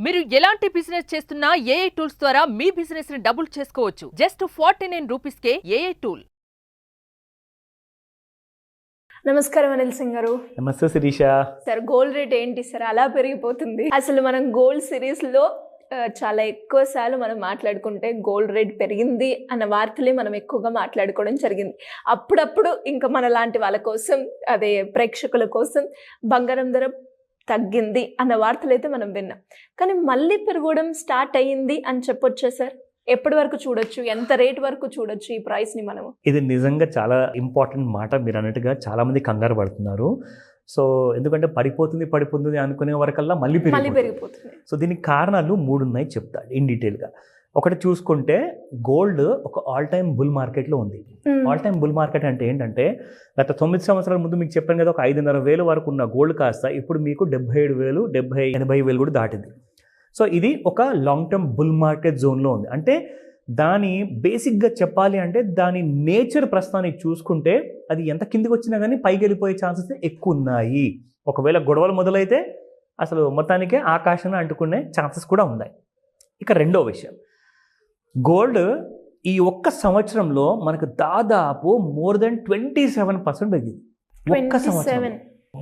మీరు ఎలాంటి బిజినెస్ చేస్తున్నా ఏఐ టూల్స్ ద్వారా మీ బిజినెస్ ని డబుల్ చేసుకోవచ్చు. జస్ట్ 49 రూపీస్ కే ఏఐ టూల్. నమస్కారం అనిల్ సింగ్ గారు. నమస్తే శిరీష. సార్, గోల్డ్ రేట్ ఏంటి సార్ అలా పెరిగిపోతుంది? అసలు మనం గోల్డ్ సిరీస్ లో చాలా ఎక్కువ సార్లు మనం మాట్లాడుకుంటే గోల్డ్ రేట్ పెరిగింది అన్న వార్తలే మనం ఎక్కువగా మాట్లాడుకోవడం జరిగింది. అప్పుడప్పుడు ఇంకా మన లాంటి వాళ్ళ కోసం, అదే ప్రేక్షకుల కోసం బంగారం ధర తగ్గింది అన్న వార్తలు అయితే మనం విన్నాం. కానీ మళ్ళీ పెరగడం స్టార్ట్ అయ్యింది అని చెప్పొచ్చా సార్? ఎప్పటి వరకు చూడొచ్చు, ఎంత రేట్ వరకు చూడొచ్చు ఈ ప్రైస్ని మనము? ఇది నిజంగా చాలా ఇంపార్టెంట్ మాట. మీరు అన్నట్టుగా చాలామంది కంగారు పడుతున్నారు. సో ఎందుకంటే పడిపోతుంది అనుకునే వరకల్లా మళ్ళీ పెరిగిపోతుంది. సో దీనికి కారణాలు 3 ఉన్నాయి, చెప్తా ఇన్ డీటెయిల్గా. ఒకటి చూసుకుంటే గోల్డ్ ఒక ఆల్ టైమ్ బుల్ మార్కెట్లో ఉంది. ఆల్ టైమ్ బుల్ మార్కెట్ అంటే ఏంటంటే గత 9 సంవత్సరాల ముందు మీకు చెప్పాను కదా, ఒక 5,500 వరకు ఉన్న గోల్డ్ కాస్త ఇప్పుడు మీకు 77,000, 80,000 కూడా దాటింది. సో ఇది ఒక లాంగ్ టర్మ్ బుల్ మార్కెట్ జోన్లో ఉంది. అంటే దాని బేసిక్గా చెప్పాలి అంటే దాని నేచర్ ప్రస్తుతానికి చూసుకుంటే అది ఎంత కిందికి వచ్చినా కానీ పైకి వెళ్ళిపోయే ఛాన్సెస్ ఎక్కువ ఉన్నాయి. ఒకవేళ గొడవలు మొదలైతే అసలు మొత్తానికే ఆకాశాన్ని అంటుకునే ఛాన్సెస్ కూడా ఉన్నాయి. ఇక రెండో విషయం, గోల్డ్ ఈ ఒక్క సంవత్సరంలో మనకు దాదాపు మోర్ దెన్ 27% పెరిగింది. ఒక్క సంవత్సరం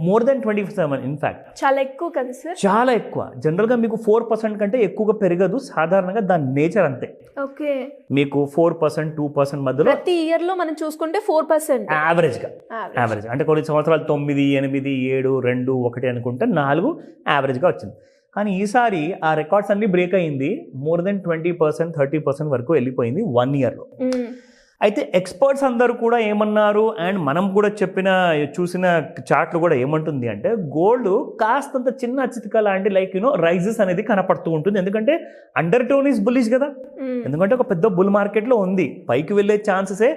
మోర్ దెన్ 27. ఇన్ఫ్యాక్ట్ చాలా ఎక్కువ కదా సార్? చాలా ఎక్కువ. జనరల్గా మీకు 4% కంటే ఎక్కువగా పెరగదు, సాధారణంగా దాని నేచర్ అంతే. ఓకే, మీకు 4%, 2% మధ్యలో ప్రతి ఇయర్ లో మనం చూసుకుంటే 4% యావరేజ్ అంటే కొన్ని సంవత్సరాలు 9, 8, 7, 2, 1 అనుకుంటే 4 యావరేజ్గా వచ్చింది. కానీ ఈసారి ఆ రికార్డ్స్ అన్ని బ్రేక్ అయింది. మోర్ దెన్ 20%, 30% వరకు వెళ్ళిపోయింది 1 ఇయర్లో. అయితే ఎక్స్పర్ట్స్ అందరూ కూడా ఏమన్నారు, అండ్ మనం కూడా చూసిన చార్ట్లు కూడా ఏమంటుంది అంటే గోల్డ్ కాస్తంత చిన్న అచితిక లాంటి రైజెస్ అనేది కనపడుతూ ఉంటుంది. ఎందుకంటే అండర్ టోన్ ఈజ్ బుల్లిష్ కదా, ఎందుకంటే ఒక పెద్ద బుల్ మార్కెట్లో ఉంది, పైకి వెళ్ళే ఛాన్సెసే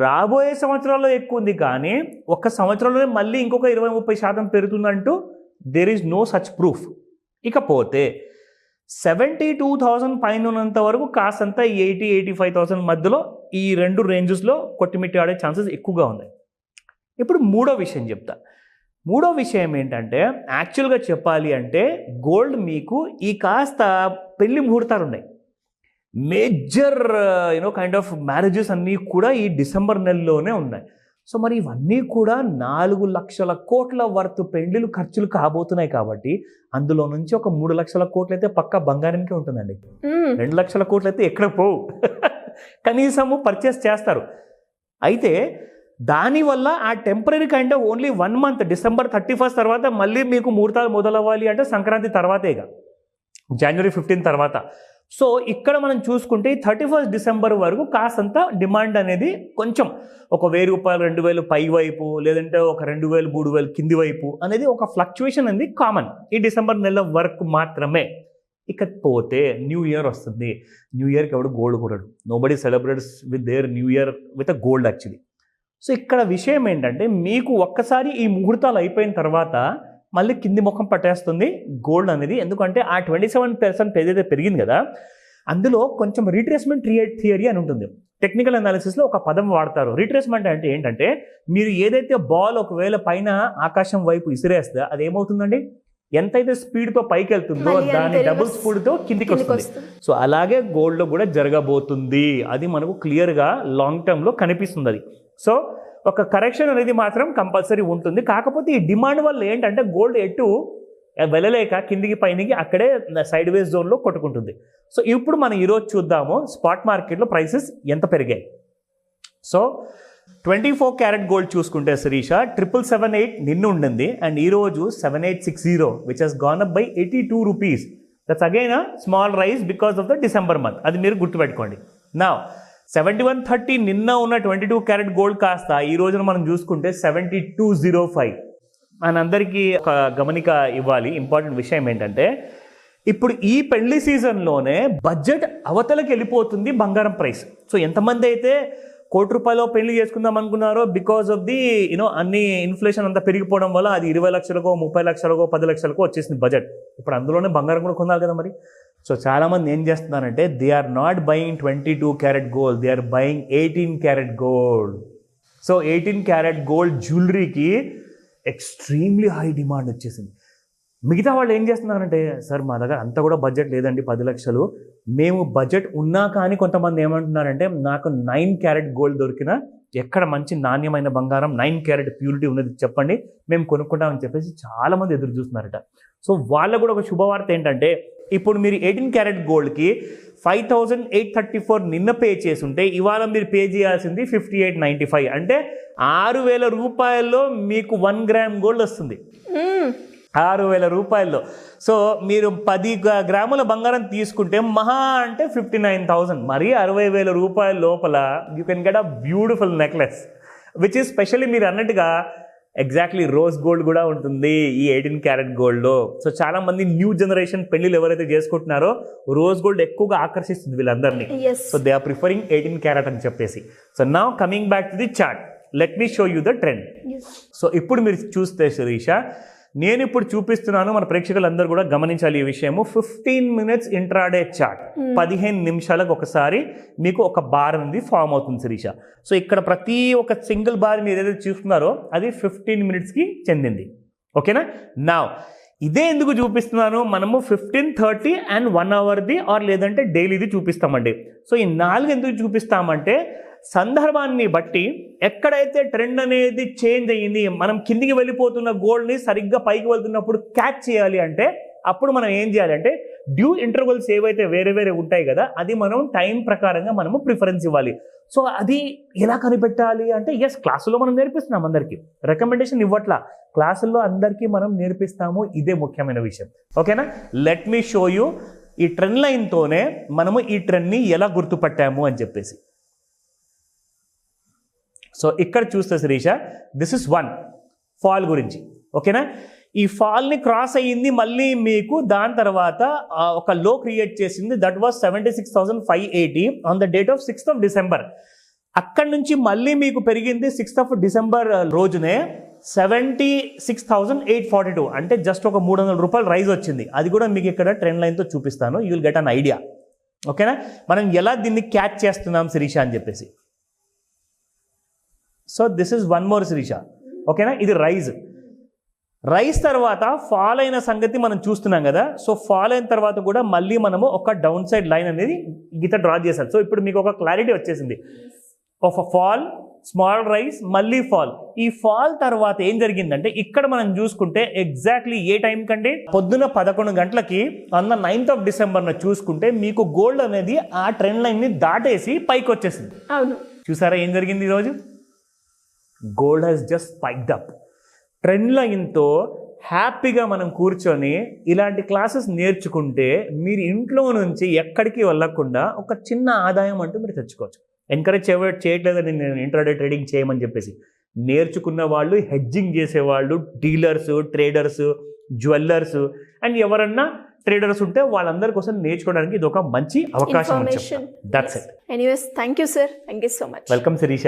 రాబోయే సంవత్సరాల్లో ఎక్కువ ఉంది. కానీ ఒక్క సంవత్సరంలోనే మళ్ళీ ఇంకొక 20-30% పెరుగుతుందంటూ there is no such proof. ఇకపోతే 72,000 పైన ఉన్నంత వరకు కాస్తంత 80,000-85,000 మధ్యలో ఈ 2 రేంజెస్లో కొట్టిమిట్టి ఆడే ఛాన్సెస్ ఎక్కువగా ఉన్నాయి. ఇప్పుడు మూడో విషయం చెప్తా. మూడో విషయం ఏంటంటే యాక్చువల్గా చెప్పాలి అంటే గోల్డ్ మీకు ఈ కాస్త పెళ్లి ముహూర్తాలు ఉన్నాయి. మేజర్ కైండ్ ఆఫ్ మ్యారేజెస్ అన్నీ కూడా ఈ డిసెంబర్ నెలలోనే ఉన్నాయి. సో మరి ఇవన్నీ కూడా 4 లక్షల కోట్ల వర్త్ పెళ్లిలు ఖర్చులు కాబోతున్నాయి. కాబట్టి అందులో నుంచి ఒక 3 లక్షల కోట్లు అయితే పక్కా బంగారానికే ఉంటుందండి. 2 లక్షల కోట్లు అయితే ఎక్కడ పోవు, కనీసము పర్చేస్ చేస్తారు. అయితే దానివల్ల ఆ temporary kind of only 1 month, December 31 తర్వాత మళ్ళీ మీకు ముహూర్తాలు మొదలవ్వాలి అంటే సంక్రాంతి తర్వాతేగా, జనవరి 15 తర్వాత. సో ఇక్కడ మనం చూసుకుంటే 31 డిసెంబర్ వరకు కాసంత డిమాండ్ అనేది కొంచెం ఒక 1,000 రూపాయలు, 2,000 పై వైపు, లేదంటే ఒక 2,000, 3,000 కింది వైపు అనేది ఒక ఫ్లక్చువేషన్ అనేది కామన్ ఈ డిసెంబర్ నెల వరకు మాత్రమే. ఇకపోతే న్యూ ఇయర్ వస్తుంది. న్యూ ఇయర్కి ఎవడు గోల్డ్ కొనడు. Nobody celebrates with their new year with a gold actually. So ఇక్కడ విషయం ఏంటంటే మీకు ఒక్కసారి ఈ ముహూర్తాలు అయిపోయిన తర్వాత మళ్ళీ కింది ముఖం పట్టేస్తుంది గోల్డ్ అనేది. ఎందుకంటే ఆ 27% ఏదైతే పెరిగింది కదా, అందులో కొంచెం రీట్రేస్మెంట్ థియరీ అని ఉంటుంది. టెక్నికల్ అనాలిసిస్లో ఒక పదం వాడతారు. రీట్రేస్మెంట్ అంటే ఏంటంటే మీరు ఏదైతే బాల్ ఒకవేళ పైన ఆకాశం వైపు ఇసిరేస్తే అది ఏమవుతుందండి, ఎంతైతే స్పీడ్తో పైకి వెళ్తుందో దాని డబుల్ స్పీడ్తో కిందికి వస్తుంది. సో అలాగే గోల్డ్లో కూడా జరగబోతుంది. అది మనకు క్లియర్గా లాంగ్ టర్మ్లో కనిపిస్తుంది అది. సో ఒక కరెక్షన్ అనేది మాత్రం కంపల్సరీ ఉంటుంది. కాకపోతే ఈ డిమాండ్ వల్ల ఏంటంటే గోల్డ్ ఎటు వెళ్ళలేక కిందికి పైనకి అక్కడే సైడ్ వేస్ జోన్లో కొట్టుకుంటుంది. సో ఇప్పుడు మనం ఈరోజు చూద్దాము స్పాట్ మార్కెట్లో ప్రైసెస్ ఎంత పెరిగాయి. సో 24 క్యారెట్ గోల్డ్ చూసుకుంటే శిరీష 7778 నిన్ను ఉండింది, అండ్ ఈరోజు 7860 which has gone up by 82 rupees. That's again a small rise because of the December month. అది మీరు గుర్తుపెట్టుకోండి. నా 7130 నిన్న ఉన్న 22 క్యారెట్ గోల్డ్ కాస్త ఈ రోజున మనం చూసుకుంటే 7205. మనందరికీ ఒక గమనిక ఇవ్వాలి. ఇంపార్టెంట్ విషయం ఏంటంటే ఇప్పుడు ఈ పెళ్లి సీజన్లోనే బడ్జెట్ అవతలకి వెళ్ళిపోతుంది బంగారం ప్రైస్. సో ఎంతమంది అయితే ₹1,00,00,000 పెళ్లి చేసుకుందాం అనుకున్నారో బికాస్ ఆఫ్ ది అన్ని ఇన్ఫ్లేషన్ అంతా పెరిగిపోవడం వల్ల అది 20 లక్షలకో, 30 లక్షలకో, 10 లక్షలకో వచ్చేసింది బడ్జెట్. ఇప్పుడు అందులోనే బంగారం కూడా కొనాలి కదా మరి. సో చాలామంది ఏం చేస్తున్నారంటే they are not buying 22 carat gold, they are buying 18 carat gold. So 18 carat gold జ్యువెలరీకి ఎక్స్ట్రీమ్లీ హై డిమాండ్ వచ్చేసింది. మిగతా వాళ్ళు ఏం చేస్తున్నారంటే, సార్ మా దగ్గర అంత కూడా బడ్జెట్ లేదండి 10 లక్షలు, మేము బడ్జెట్ ఉన్నా కానీ కొంతమంది ఏమంటున్నారంటే నాకు 9 క్యారెట్ గోల్డ్ దొరికిన, ఎక్కడ మంచి నాణ్యమైన బంగారం 9 క్యారెట్ ప్యూరిటీ ఉన్నది చెప్పండి, మేము కొనుక్కుంటామని చెప్పేసి చాలామంది ఎదురు చూస్తున్నారట. సో వాళ్ళకు కూడా ఒక శుభవార్త ఏంటంటే, ఇప్పుడు మీరు 18 క్యారెట్ గోల్డ్కి 5,834 నిన్న పే చేసుంటే ఇవాళ మీరు పే చేయాల్సింది 5895, అంటే 6,000 రూపాయల్లో మీకు 1 గ్రామ్ గోల్డ్ వస్తుంది. 6,000 రూపాయల్లో. సో మీరు 10 గ్రాముల బంగారం తీసుకుంటే మహా అంటే 59,000, మరీ 60,000 రూపాయల లోపల you can get a beautiful necklace which is specially మీరు అన్నట్టుగా ఎగ్జాక్ట్లీ రోజ్ గోల్డ్ కూడా ఉంటుంది ఈ 18 క్యారెట్ గోల్డ్లో. సో చాలా మంది న్యూ జనరేషన్ పెళ్లిలు ఎవరైతే చేసుకుంటున్నారో రోజ్ గోల్డ్ ఎక్కువగా ఆకర్షిస్తుంది వీళ్ళందరినీ. So they are preferring 18 carat అని చెప్పేసి. So now coming back to the chart, let me show you the trend. So ఇప్పుడు మీరు చూస్తే శిరీష, నేను ఇప్పుడు చూపిస్తున్నాను, మన ప్రేక్షకులందరూ కూడా గమనించాలి ఈ విషయము. 15 minutes ఇంట్రాడే చార్ట్, 15 నిమిషాలకు ఒకసారి మీకు ఒక బార్ అనేది ఫామ్ అవుతుంది శిరీష. సో ఇక్కడ ప్రతి ఒక్క సింగిల్ బార్ మీరు ఏదైతే చూస్తున్నారో అది 15 minutesకి చెందింది. ఓకేనా? నా ఇదే ఎందుకు చూపిస్తున్నాను, మనము 15, 30 and 1 hourది ఆర్ లేదంటే డైలీది చూపిస్తామండి. సో ఈ 4 ఎందుకు చూపిస్తామంటే సందర్భాన్ని బట్టి ఎక్కడైతే ట్రెండ్ అనేది చేంజ్ అయ్యింది, మనం కిందికి వెళ్ళిపోతున్న గోల్డ్ని సరిగ్గా పైకి వెళ్తున్నప్పుడు క్యాచ్ చేయాలి అంటే అప్పుడు మనం ఏం చేయాలంటే డ్యూ ఇంటర్వల్స్ ఏవైతే వేరే వేరే ఉంటాయి కదా, అది మనం టైం ప్రకారంగా మనము ప్రిఫరెన్స్ ఇవ్వాలి. సో అది ఎలా కనిపెట్టాలి అంటే, ఎస్ క్లాసులో మనం నేర్పిస్తున్నాం, అందరికీ రికమెండేషన్ ఇవ్వట్లా, క్లాసుల్లో అందరికీ మనం నేర్పిస్తాము, ఇదే ముఖ్యమైన విషయం. ఓకేనా? లెట్ మీ షో యూ ఈ ట్రెండ్ లైన్తోనే మనము ఈ ట్రెండ్ని ఎలా గుర్తుపట్టాము అని చెప్పేసి. సో ఇక్కడ చూస్తే శిరీష, దిస్ ఇస్ 1 ఫాల్ గురించి. ఓకేనా? ఈ ఫాల్ని క్రాస్ అయ్యింది, మళ్ళీ మీకు దాని తర్వాత ఒక లో క్రియేట్ చేసింది, that was 76,580 on the date of 6th of December. అక్కడి నుంచి మళ్ళీ మీకు పెరిగింది 6th of December రోజునే 76,842, అంటే జస్ట్ ఒక 300 రూపాయలు రైజ్ వచ్చింది. అది కూడా మీకు ఇక్కడ ట్రెండ్ లైన్తో చూపిస్తాను, you will get an idea. ఓకేనా? మనం ఎలా దీన్ని క్యాచ్ చేస్తున్నాం శిరీష అని చెప్పేసి. So this is 1 more Shirisha. ఓకేనా? ఇది రైజ్ తర్వాత ఫాల్ అయిన సంగతి మనం చూస్తున్నాం కదా. సో ఫాల్ అయిన తర్వాత కూడా మళ్ళీ మనము ఒక డౌన్ సైడ్ లైన్ అనేది గీత డ్రా చేశాం. సో ఇప్పుడు మీకు ఒక క్లారిటీ వచ్చేసింది. ఒక ఫాల్, స్మాల్ రైజ్, మళ్ళీ ఫాల్. ఈ ఫాల్ తర్వాత ఏం జరిగిందంటే ఇక్కడ మనం చూసుకుంటే ఎగ్జాక్ట్లీ ఏ టైం కంటే పొద్దున 11 గంటలకి on the 9th of December చూసుకుంటే మీకు గోల్డ్ అనేది ఆ ట్రెండ్ లైన్ని దాటేసి పైకి వచ్చేసింది. అవును, చూసారా ఏం జరిగింది ఈరోజు? Gold has just spiked up. Trend లైన్తో హ్యాపీగా మనం కూర్చొని ఇలాంటి క్లాసెస్ నేర్చుకుంటే మీరు ఇంట్లో నుంచి ఎక్కడికి వెళ్ళకుండా ఒక చిన్న ఆదాయం అంటూ మీరు తెచ్చుకోవచ్చు. ఎంకరేజ్ చేయట్లేదని నేను ఇంట్రాడే ట్రేడింగ్ చేయమని చెప్పేసి. నేర్చుకున్న వాళ్ళు, హెడ్జింగ్ చేసేవాళ్ళు, డీలర్స్, ట్రేడర్స్, జ్యువెల్లర్స్ అండ్ ఎవరన్నా ట్రేడర్స్ ఉంటే వాళ్ళందరి కోసం నేర్చుకోవడానికి ఇది ఒక మంచి అవకాశం. That's it. Anyways, thank you sir, thank you so much. Welcome Sirisha.